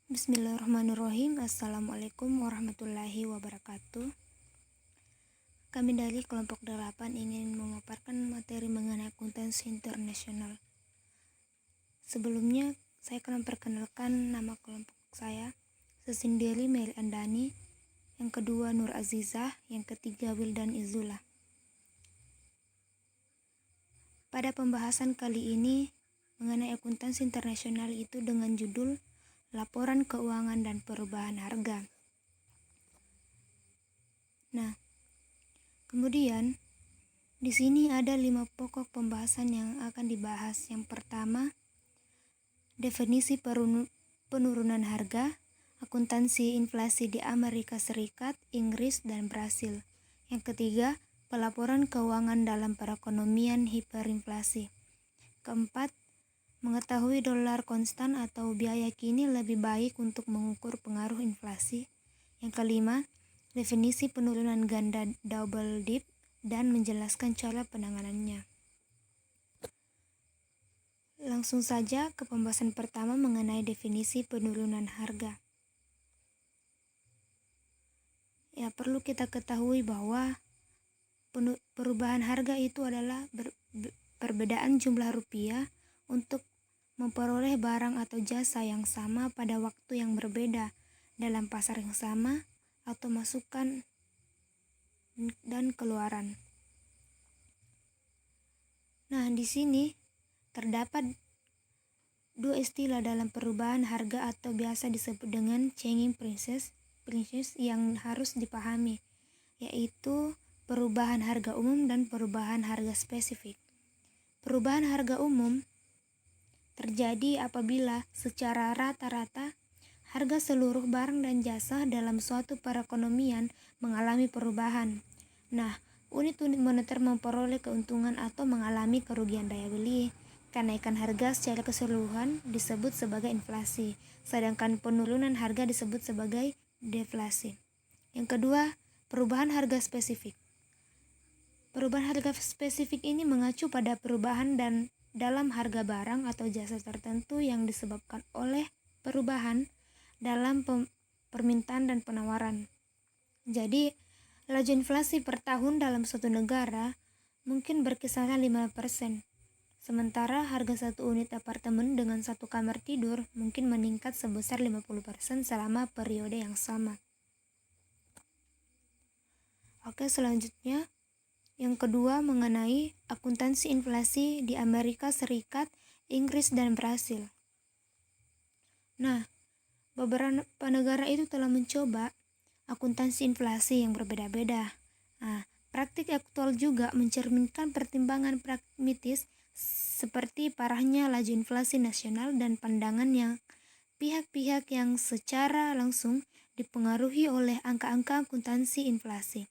Bismillahirrahmanirrahim. Assalamualaikum warahmatullahi wabarakatuh. Kami dari kelompok 8 ingin memaparkan materi mengenai akuntansi internasional. Sebelumnya, saya akan memperkenalkan nama kelompok saya. Sesendiri Mary Andani, yang kedua Nur Azizah, yang ketiga Wildan Izula. Pada pembahasan kali ini mengenai akuntansi internasional itu dengan judul Laporan Keuangan dan Perubahan Harga. Nah, kemudian di sini ada 5 pokok pembahasan yang akan dibahas. Yang pertama, definisi penurunan harga, akuntansi inflasi di Amerika Serikat, Inggris, dan Brasil. Yang ketiga, pelaporan keuangan dalam perekonomian hiperinflasi. Keempat, mengetahui dolar konstan atau biaya kini lebih baik untuk mengukur pengaruh inflasi. Yang kelima, definisi penurunan ganda double dip dan menjelaskan cara penanganannya. Langsung saja ke pembahasan pertama mengenai definisi penurunan harga. Ya, perlu kita ketahui bahwa perubahan harga itu adalah perbedaan jumlah rupiah untuk memperoleh barang atau jasa yang sama pada waktu yang berbeda dalam pasar yang sama atau masukan dan keluaran. Nah, di sini terdapat dua istilah dalam perubahan harga atau biasa disebut dengan changing prices yang harus dipahami, yaitu perubahan harga umum dan perubahan harga spesifik. Perubahan harga umum terjadi apabila secara rata-rata harga seluruh barang dan jasa dalam suatu perekonomian mengalami perubahan. Nah, unit-unit moneter memperoleh keuntungan atau mengalami kerugian daya beli. Kenaikan harga secara keseluruhan disebut sebagai inflasi, sedangkan penurunan harga disebut sebagai deflasi. Yang kedua, perubahan harga spesifik. Perubahan harga spesifik ini mengacu pada perubahan dalam harga barang atau jasa tertentu yang disebabkan oleh perubahan dalam permintaan dan penawaran. Jadi, laju inflasi per tahun dalam suatu negara mungkin berkisaran 5%. Sementara harga satu unit apartemen dengan satu kamar tidur mungkin meningkat sebesar 50% selama periode yang sama. Oke, selanjutnya yang kedua mengenai akuntansi inflasi di Amerika Serikat, Inggris, dan Brasil. Nah, beberapa negara itu telah mencoba akuntansi inflasi yang berbeda-beda. Nah, praktik aktual juga mencerminkan pertimbangan pragmatis seperti parahnya laju inflasi nasional dan pandangan yang pihak-pihak yang secara langsung dipengaruhi oleh angka-angka akuntansi inflasi.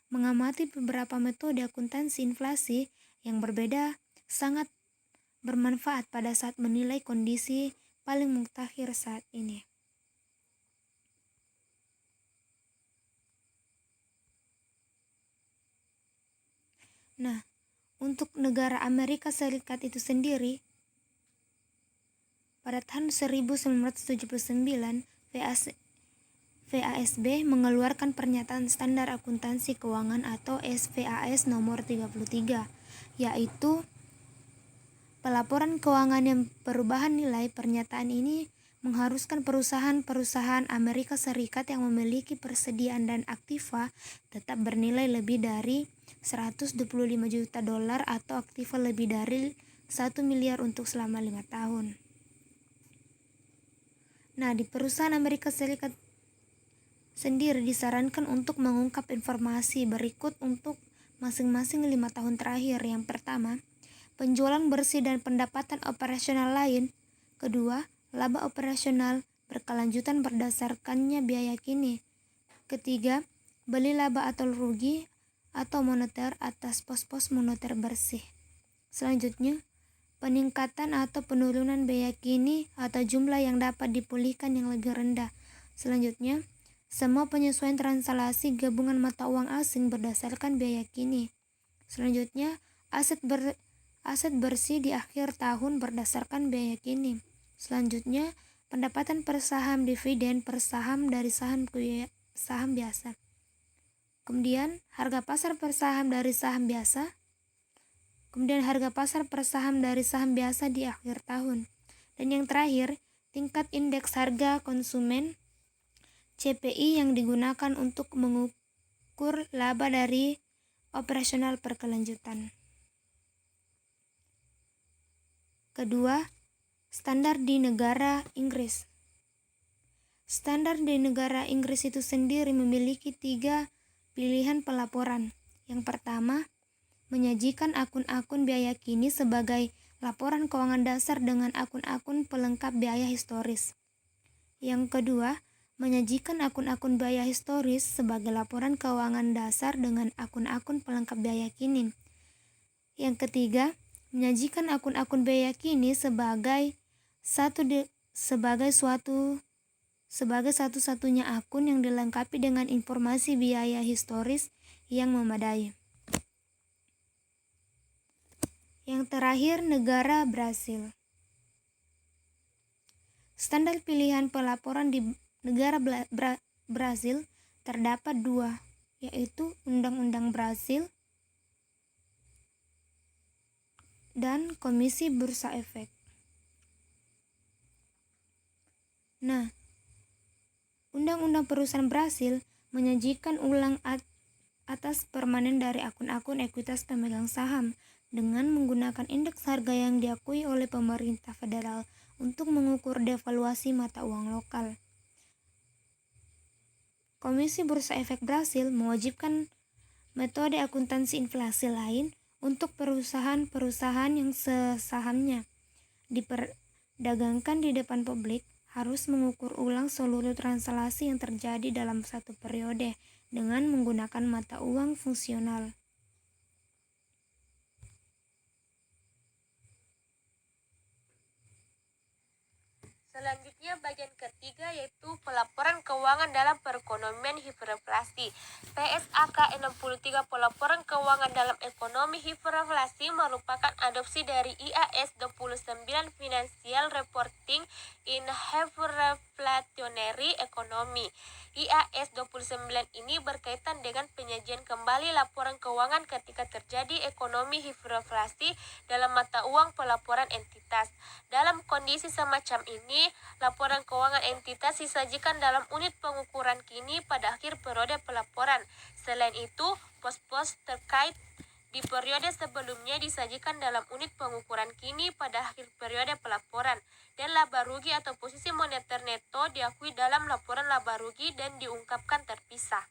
Mengamati beberapa metode akuntansi inflasi yang berbeda sangat bermanfaat pada saat menilai kondisi paling mutakhir saat ini. Nah, untuk negara Amerika Serikat itu sendiri, pada tahun 1979, FASB mengeluarkan Pernyataan Standar Akuntansi Keuangan atau SFAS nomor 33, yaitu pelaporan keuangan yang perubahan nilai. Pernyataan ini mengharuskan perusahaan-perusahaan Amerika Serikat yang memiliki persediaan dan aktiva tetap bernilai lebih dari 125 juta dolar atau aktiva lebih dari 1 miliar untuk selama 5 tahun. Nah, di perusahaan Amerika Serikat sendiri disarankan untuk mengungkap informasi berikut untuk masing-masing 5 tahun terakhir. Yang pertama, penjualan bersih dan pendapatan operasional lain. Kedua, laba operasional berkelanjutan berdasarkannya biaya kini. Ketiga, beli laba atau rugi atau moneter atas pos-pos moneter bersih. Selanjutnya, peningkatan atau penurunan biaya kini atau jumlah yang dapat dipulihkan yang lebih rendah. Selanjutnya, semua penyesuaian translasi gabungan mata uang asing berdasarkan biaya kini. Selanjutnya, aset bersih di akhir tahun berdasarkan biaya kini. Selanjutnya, pendapatan per saham dividen per saham dari saham biasa. Kemudian harga pasar per saham dari saham biasa. Kemudian harga pasar per saham dari saham biasa di akhir tahun. Dan yang terakhir, tingkat indeks harga konsumen CPI yang digunakan untuk mengukur laba dari operasional berkelanjutan. Kedua, standar di negara Inggris. Standar di negara Inggris itu sendiri memiliki 3 pilihan pelaporan. Yang pertama, menyajikan akun-akun biaya kini sebagai laporan keuangan dasar dengan akun-akun pelengkap biaya historis. Yang kedua, menyajikan akun-akun biaya historis sebagai laporan keuangan dasar dengan akun-akun pelengkap biaya kini. Yang ketiga, menyajikan akun-akun biaya kini sebagai satu-satunya akun yang dilengkapi dengan informasi biaya historis yang memadai. Yang terakhir, negara Brasil. Standar pilihan pelaporan di negara Brasil terdapat 2, yaitu Undang-Undang Brasil dan Komisi Bursa Efek. Nah, Undang-Undang Perusahaan Brasil menyajikan ulang atas permanen dari akun-akun ekuitas pemegang saham dengan menggunakan indeks harga yang diakui oleh pemerintah federal untuk mengukur devaluasi mata uang lokal. Komisi Bursa Efek Brasil mewajibkan metode akuntansi inflasi lain untuk perusahaan-perusahaan yang sesahamnya diperdagangkan di depan publik harus mengukur ulang seluruh transaksi yang terjadi dalam satu periode dengan menggunakan mata uang fungsional. Selanjutnya bagian ketiga yaitu pelaporan keuangan dalam perekonomian hiperinflasi. PSAK 63 pelaporan keuangan dalam ekonomi hiperinflasi merupakan adopsi dari IAS 29 Financial Reporting in Hyperinflationary Economy. IAS 29 ini berkaitan dengan penyajian kembali laporan keuangan ketika terjadi ekonomi hiperinflasi dalam mata uang pelaporan entitas. Dalam kondisi semacam ini, laporan keuangan entitas disajikan dalam unit pengukuran kini pada akhir periode pelaporan. Selain itu, pos-pos terkait di periode sebelumnya disajikan dalam unit pengukuran kini pada akhir periode pelaporan, dan laba rugi atau posisi moneter neto diakui dalam laporan laba rugi dan diungkapkan terpisah.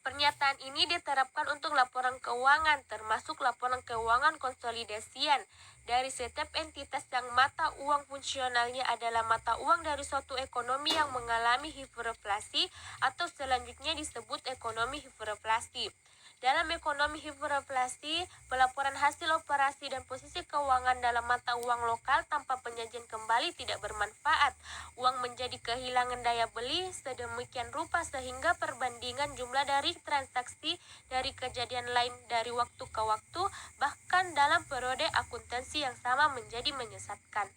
Pernyataan ini diterapkan untuk laporan keuangan, termasuk laporan keuangan konsolidasian dari setiap entitas yang mata uang fungsionalnya adalah mata uang dari suatu ekonomi yang mengalami hiperinflasi atau selanjutnya disebut ekonomi hiperinflasi. Dalam ekonomi hiperinflasi, pelaporan hasil operasi dan posisi keuangan dalam mata uang lokal tanpa penyajian kembali tidak bermanfaat. Uang menjadi kehilangan daya beli sedemikian rupa sehingga perbandingan jumlah dari transaksi dari kejadian lain dari waktu ke waktu, bahkan dalam periode akuntansi yang sama menjadi menyesatkan.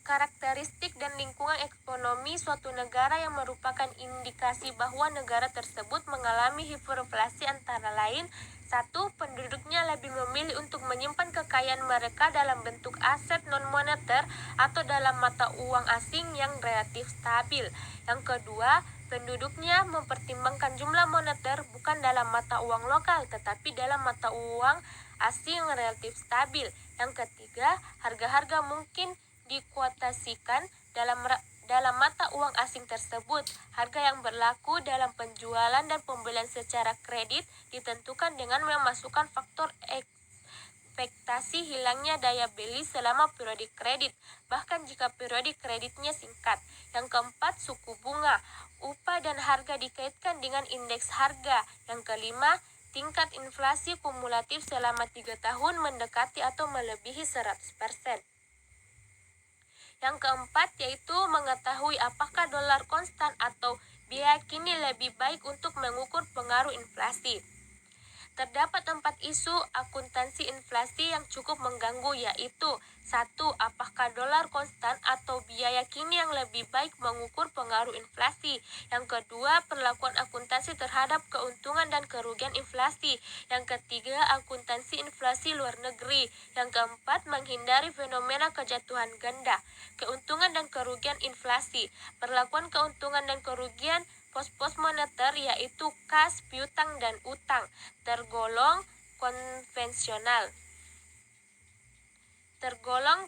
Karakteristik dan lingkungan ekonomi suatu negara yang merupakan indikasi bahwa negara tersebut mengalami hiperinflasi antara lain: 1. Penduduknya lebih memilih untuk menyimpan kekayaan mereka dalam bentuk aset non-moneter atau dalam mata uang asing yang relatif stabil. Yang kedua, penduduknya mempertimbangkan jumlah moneter bukan dalam mata uang lokal tetapi dalam mata uang asing yang relatif stabil. Yang ketiga, harga-harga mungkin dikuotasikan dalam mata uang asing tersebut. Harga yang berlaku dalam penjualan dan pembelian secara kredit ditentukan dengan memasukkan faktor ekspektasi hilangnya daya beli selama periode kredit, bahkan jika periode kreditnya singkat. Yang keempat, suku bunga, upah dan harga dikaitkan dengan indeks harga. Yang kelima, tingkat inflasi kumulatif selama 3 tahun mendekati atau melebihi 100%. Yang keempat yaitu mengetahui apakah dolar konstan atau biaya kini lebih baik untuk mengukur pengaruh inflasi. Terdapat 4 isu akuntansi inflasi yang cukup mengganggu, yaitu 1. Apakah dolar konstan atau biaya kini yang lebih baik mengukur pengaruh inflasi? Yang kedua, perlakuan akuntansi terhadap keuntungan dan kerugian inflasi. Yang ketiga, akuntansi inflasi luar negeri. Yang keempat, menghindari fenomena kejatuhan ganda. Keuntungan dan kerugian inflasi. Perlakuan keuntungan dan kerugian pos-pos moneter yaitu kas, piutang, dan utang tergolong konvensional, tergolong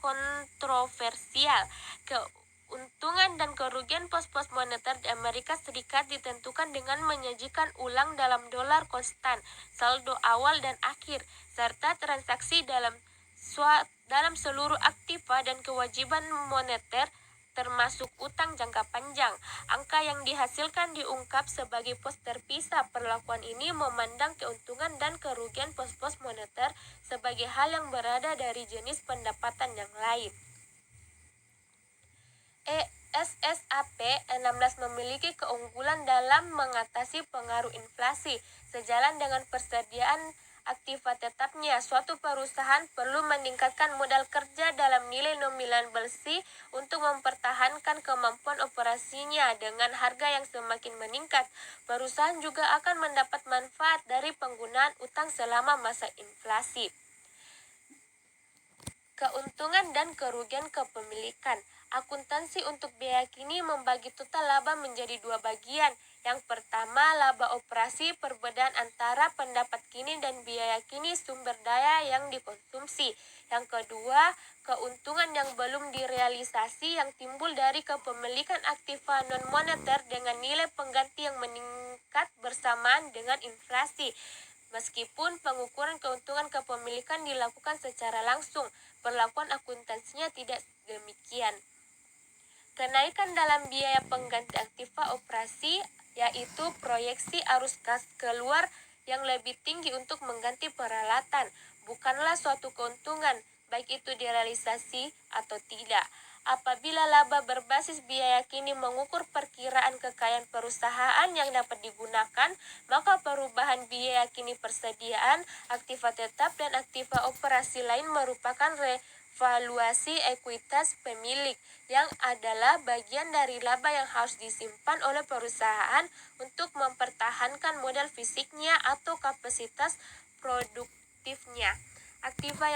kontroversial. Keuntungan dan kerugian pos-pos moneter di Amerika Serikat ditentukan dengan menyajikan ulang dalam dolar konstan, saldo awal dan akhir, serta transaksi dalam seluruh aktiva dan kewajiban moneter termasuk utang jangka panjang. Angka yang dihasilkan diungkap sebagai pos terpisah. Perlakuan ini memandang keuntungan dan kerugian pos-pos moneter sebagai hal yang berada dari jenis pendapatan yang lain. SSAP 16 memiliki keunggulan dalam mengatasi pengaruh inflasi. Sejalan dengan persediaan aktiva tetapnya, suatu perusahaan perlu meningkatkan modal kerja dalam nilai nominal bersih untuk mempertahankan kemampuan operasinya. Dengan harga yang semakin meningkat, perusahaan juga akan mendapat manfaat dari penggunaan utang selama masa inflasi. Keuntungan dan kerugian kepemilikan. Akuntansi untuk biaya kini membagi total laba menjadi 2 bagian. Yang pertama, laba operasi, perbedaan antara pendapat kini dan biaya kini sumber daya yang dikonsumsi. Yang kedua, keuntungan yang belum direalisasi yang timbul dari kepemilikan aktiva non-moneter dengan nilai pengganti yang meningkat bersamaan dengan inflasi. Meskipun pengukuran keuntungan kepemilikan dilakukan secara langsung, perlakuan akuntansinya tidak demikian. Kenaikan dalam biaya pengganti aktiva operasi, yaitu proyeksi arus kas keluar yang lebih tinggi untuk mengganti peralatan, bukanlah suatu keuntungan, baik itu direalisasi atau tidak. Apabila laba berbasis biaya kini mengukur perkiraan kekayaan perusahaan yang dapat digunakan, maka perubahan biaya kini persediaan, aktiva tetap, dan aktiva operasi lain merupakan revaluasi ekuitas pemilik, yang adalah bagian dari laba yang harus disimpan oleh perusahaan untuk mempertahankan modal fisiknya atau kapasitas produktifnya. Aktiva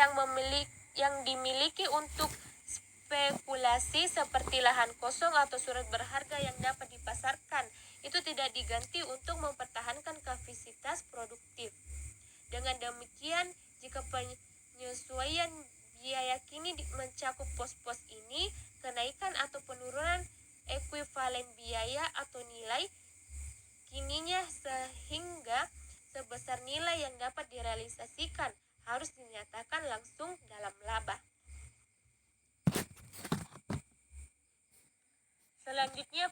yang dimiliki untuk spekulasi seperti lahan kosong atau surat berharga yang dapat dipasarkan itu tidak diganti untuk mempertahankan kapasitas produktif. Dengan demikian, jika penyesuaian biaya kini mencakup pos-pos ini, kenaikan atau penurunan ekuivalen biaya atau nilai kininya sehingga sebesar nilai yang dapat direalisasikan harus dinyatakan langsung dalam laba. Selanjutnya,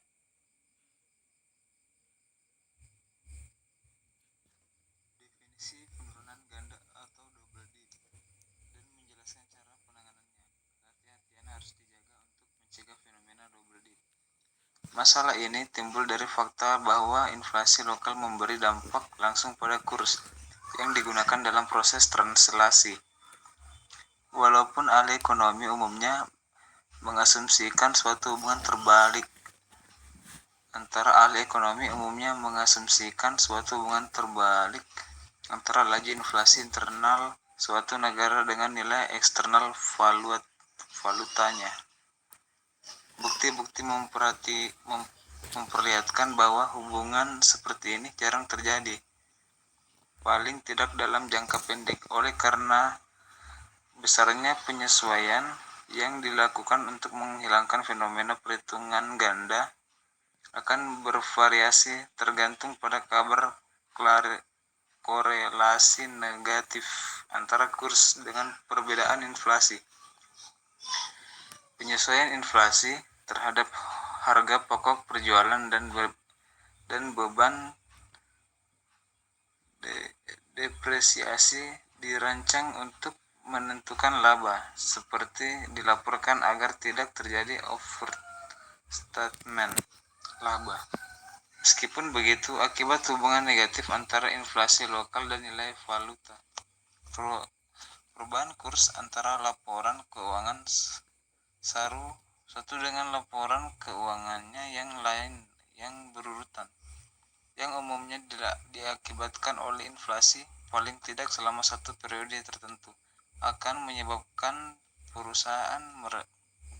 definisi penurunan ganda atau double dip dan menjelaskan cara penanganannya. Kehati-hatian harus dijaga untuk mencegah fenomena double dip. Masalah ini timbul dari fakta bahwa inflasi lokal memberi dampak langsung pada kurs yang digunakan dalam proses translasi. Walaupun ahli ekonomi umumnya mengasumsikan suatu hubungan terbalik antara laju inflasi internal suatu negara dengan nilai eksternal valutanya. Bukti-bukti memperlihatkan bahwa hubungan seperti ini jarang terjadi, paling tidak dalam jangka pendek, oleh karena besarnya penyesuaian yang dilakukan untuk menghilangkan fenomena perhitungan ganda akan bervariasi tergantung pada kabar korelasi negatif antara kurs dengan perbedaan inflasi. Penyesuaian inflasi terhadap harga pokok perjualan dan beban depresiasi dirancang untuk menentukan laba, seperti dilaporkan agar tidak terjadi overstatement laba. Meskipun begitu, akibat hubungan negatif antara inflasi lokal dan nilai valuta, perubahan kurs antara laporan keuangan satu dengan laporan keuangannya yang lain yang berurutan, yang umumnya diakibatkan oleh inflasi paling tidak selama satu periode tertentu, akan menyebabkan perusahaan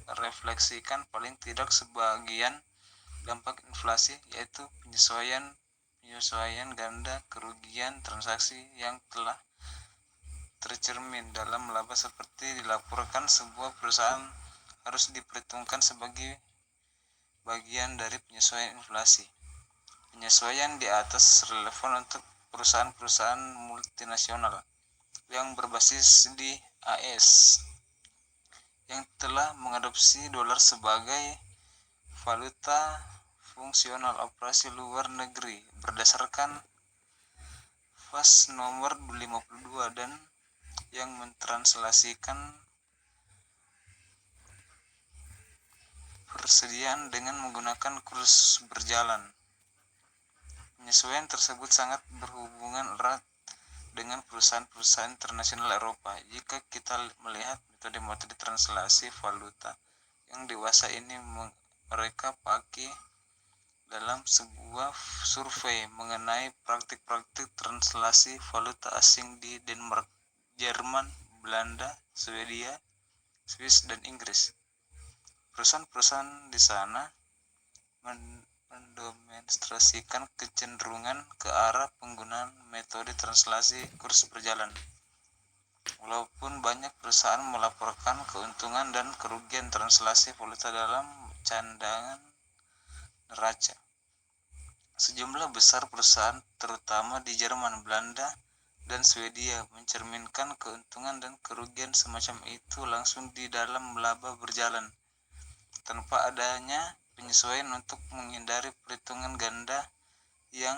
merefleksikan paling tidak sebagian dampak inflasi, yaitu penyesuaian ganda kerugian transaksi yang telah tercermin dalam laba seperti dilaporkan sebuah perusahaan harus diperhitungkan sebagai bagian dari penyesuaian inflasi. Penyesuaian di atas relevan untuk perusahaan-perusahaan multinasional yang berbasis di AS yang telah mengadopsi dolar sebagai valuta fungsional operasi luar negeri berdasarkan FAS nomor 52 dan yang mentranslasikan persediaan dengan menggunakan kurs berjalan. Penyesuaian tersebut sangat berhubungan erat dengan perusahaan-perusahaan internasional Eropa. Jika kita melihat metode-metode translasi valuta yang dewasa ini, mereka pakai dalam sebuah survei mengenai praktik-praktik translasi valuta asing di Denmark, Jerman, Belanda, Swedia, Swiss, dan Inggris. Perusahaan-perusahaan di sana mendemonstrasikan kecenderungan ke arah penggunaan metode translasi kurs berjalan. Walaupun banyak perusahaan melaporkan keuntungan dan kerugian translasi valuta dalam cadangan neraca, sejumlah besar perusahaan terutama di Jerman, Belanda, dan Swedia mencerminkan keuntungan dan kerugian semacam itu langsung di dalam laba berjalan tanpa adanya penyesuaian untuk menghindari perhitungan ganda yang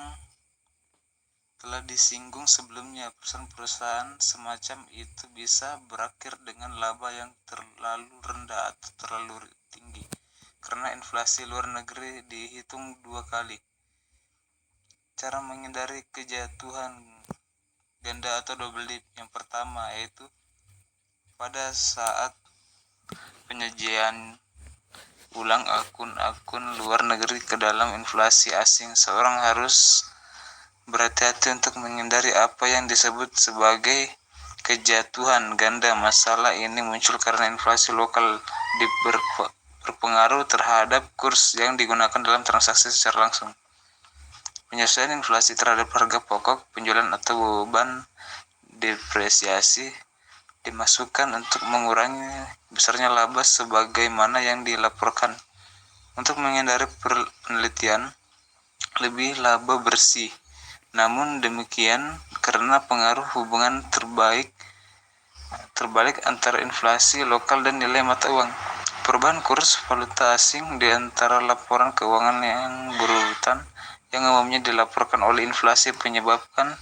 telah disinggung sebelumnya. Perusahaan-perusahaan semacam itu bisa berakhir dengan laba yang terlalu rendah atau terlalu tinggi karena inflasi luar negeri dihitung dua kali. Cara menghindari kejatuhan ganda atau double dip yang pertama yaitu pada saat penyajian ulang akun-akun luar negeri ke dalam inflasi asing, seorang harus berhati-hati untuk menghindari apa yang disebut sebagai kejatuhan ganda. Masalah ini muncul karena inflasi lokal berpengaruh terhadap kurs yang digunakan dalam transaksi secara langsung. Penyesuaian inflasi terhadap harga pokok, penjualan atau beban depresiasi dimasukkan untuk mengurangi besarnya laba sebagaimana yang dilaporkan. Untuk menghindari penelitian lebih laba bersih. Namun demikian, karena pengaruh hubungan terbalik antara inflasi lokal dan nilai mata uang, perubahan kurs valuta asing di antara laporan keuangan yang berurutan yang umumnya dilaporkan oleh inflasi menyebabkan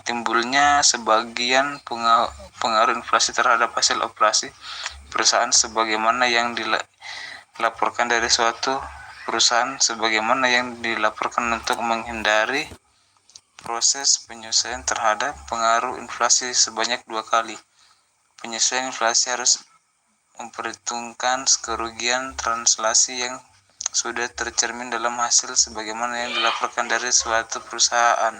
timbulnya sebagian pengaruh inflasi terhadap hasil operasi perusahaan sebagaimana yang dilaporkan dari suatu perusahaan sebagaimana yang dilaporkan untuk menghindari proses penyesuaian terhadap pengaruh inflasi sebanyak 2 kali. Penyesuaian inflasi harus memperhitungkan kerugian translasi yang sudah tercermin dalam hasil sebagaimana yang dilaporkan dari suatu perusahaan.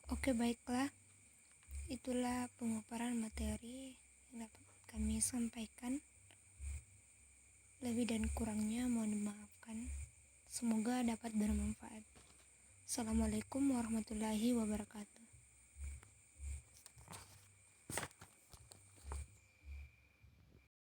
Oke, baiklah. Itulah pemaparan materi yang dapat kami sampaikan. Lebih dan kurangnya mohon dimaafkan. Semoga dapat bermanfaat. Assalamualaikum warahmatullahi wabarakatuh.